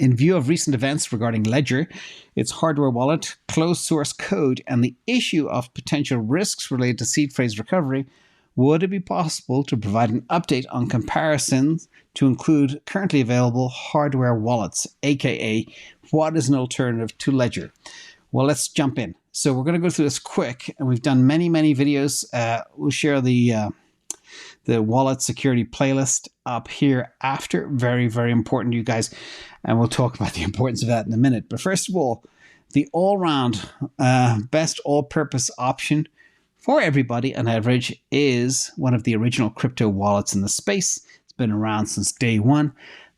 In view of recent events regarding Ledger, its hardware wallet, closed source code, and the issue of potential risks related to seed phrase recovery, would it be possible to provide an update on comparisons to include currently available hardware wallets, aka what is an alternative to Ledger? Well, let's jump in. So we're going to go through this quick, and we've done many videos. We'll share the wallet security playlist up here after. Very, very important to you guys. And we'll talk about the importance of that in a minute. But first of all, the all-round best all-purpose option for everybody on average is one of the original crypto wallets in the space. It's been around since day one.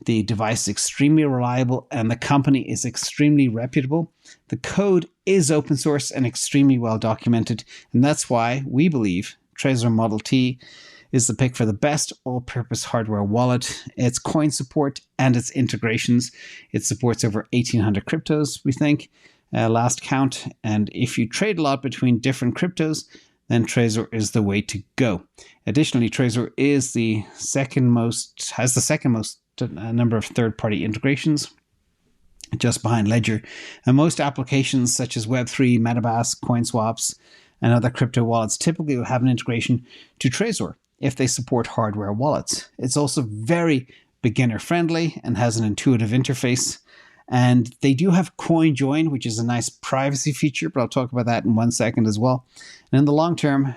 The device is extremely reliable and the company is extremely reputable. The code is open source and extremely well documented. And that's why we believe Trezor Model T is the pick for the best all-purpose hardware wallet. Its coin support and its integrations. It supports over 1,800 cryptos, we think, last count. And if you trade a lot between different cryptos, then Trezor is the way to go. Additionally, Trezor is has the second most number of third-party integrations, just behind Ledger. And most applications such as Web3, MetaMask, CoinSwaps, and other crypto wallets typically will have an integration to Trezor if they support hardware wallets. It's also very beginner-friendly and has an intuitive interface. And they do have CoinJoin, which is a nice privacy feature, but I'll talk about that in 1 second as well. And in the long term,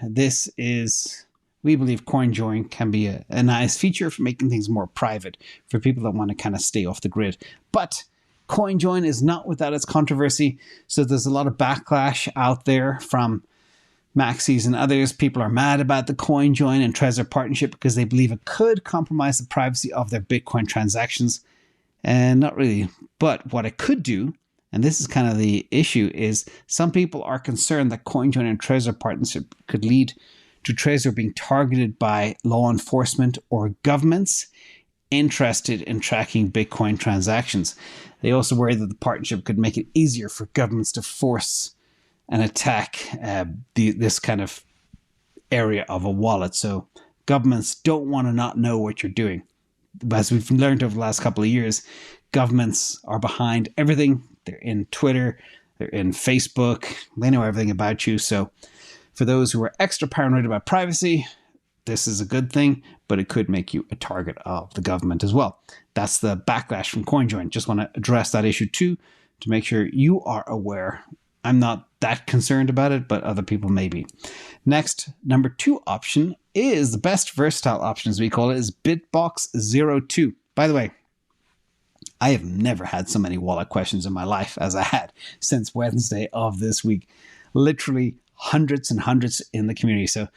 we believe CoinJoin can be a nice feature for making things more private for people that want to kind of stay off the grid. But CoinJoin is not without its controversy. So there's a lot of backlash out there from Maxis and others. People are mad about the CoinJoin and Trezor partnership because they believe it could compromise the privacy of their Bitcoin transactions. And not really. But what it could do, and this is kind of the issue, is some people are concerned that CoinJoin and Trezor partnership could lead to Trezor being targeted by law enforcement or governments interested in tracking Bitcoin transactions. They also worry that the partnership could make it easier for governments to force and attack this kind of area of a wallet. So governments don't want to not know what you're doing. As we've learned over the last couple of years, governments are behind everything. They're in Twitter, they're in Facebook, they know everything about you. So for those who are extra paranoid about privacy, this is a good thing, but it could make you a target of the government as well. That's the backlash from CoinJoin. Just want to address that issue too, to make sure you are aware. I'm not that concerned about it, but other people may be. Next, number 2 option is the best versatile option, as we call it, is Bitbox 02. By the way, I have never had so many wallet questions in my life as I had since Wednesday of this week. Literally hundreds and hundreds in the community. So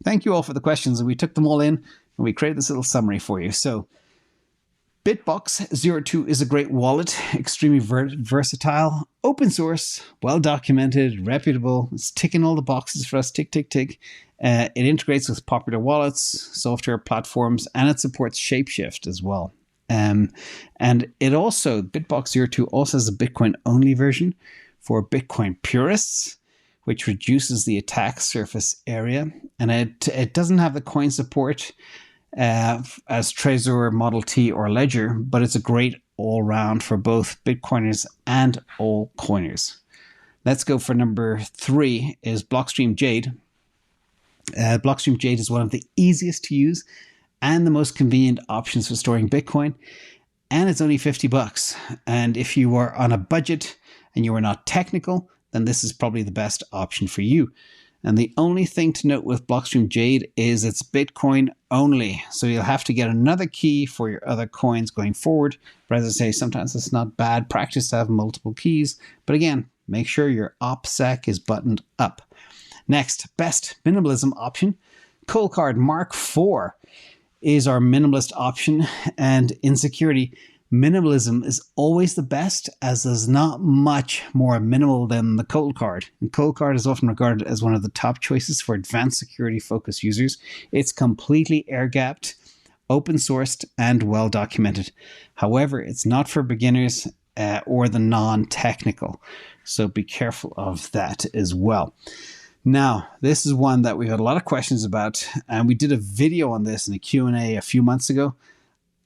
thank you all for the questions. And we took them all in and we created this little summary for you. So Bitbox 02 is a great wallet, extremely versatile, open source, well documented, reputable. It's ticking all the boxes for us. Tick, tick, tick. It integrates with popular wallets, software platforms, and it supports Shapeshift as well. And it also, Bitbox 02 also has a Bitcoin-only version for Bitcoin purists, which reduces the attack surface area. And it doesn't have the coin support as Trezor, Model T, or Ledger, but it's a great all-round for both Bitcoiners and altcoiners. Let's go for number 3 is Blockstream Jade. Blockstream Jade is one of the easiest to use and the most convenient options for storing Bitcoin, and it's only $50. And if you are on a budget and you are not technical, then this is probably the best option for you. And the only thing to note with Blockstream Jade is it's Bitcoin only. So you'll have to get another key for your other coins going forward. But as I say, sometimes it's not bad practice to have multiple keys. But again, make sure your OPSEC is buttoned up. Next, best minimalism option. Coldcard Mark IV is our minimalist option. And in security, minimalism is always the best, as there's not much more minimal than the Coldcard. And Coldcard is often regarded as one of the top choices for advanced security-focused users. It's completely air-gapped, open-sourced, and well-documented. However, it's not for beginners or the non-technical. So be careful of that as well. Now, this is one that we had a lot of questions about, and we did a video on this in a Q&A a few months ago.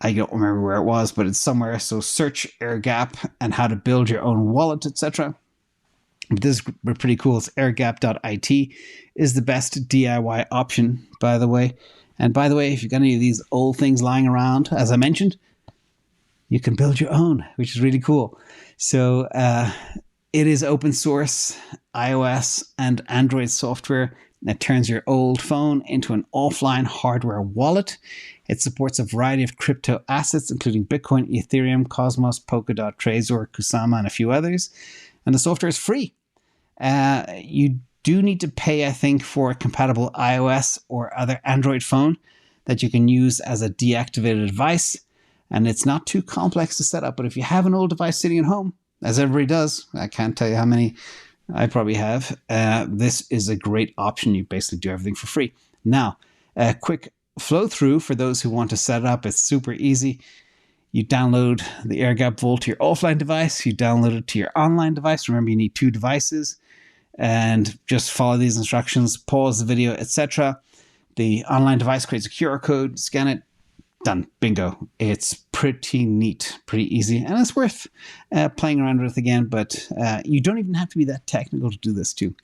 I don't remember where it was, but it's somewhere. So search Airgap and how to build your own wallet, etc. But this is pretty cool. It's airgap.it is the best DIY option, by the way. And by the way, if you've got any of these old things lying around, as I mentioned, you can build your own, which is really cool. So it is open source iOS and Android software that turns your old phone into an offline hardware wallet. It supports a variety of crypto assets, including Bitcoin, Ethereum, Cosmos, Polkadot, Trezor, Kusama, and a few others. And the software is free. You do need to pay, I think, for a compatible iOS or other Android phone that you can use as a deactivated device. And it's not too complex to set up. But if you have an old device sitting at home, as everybody does, I can't tell you how many I probably have, this is a great option. You basically do everything for free. Now, a quick flow through for those who want to set it up. It's super easy. You download the Airgap Vault to your offline device. You download it to your online device. Remember, you need 2 devices. And just follow these instructions, pause the video, etc. The online device creates a QR code, scan it, done, bingo. It's pretty neat, pretty easy, and it's worth playing around with again, but you don't even have to be that technical to do this too.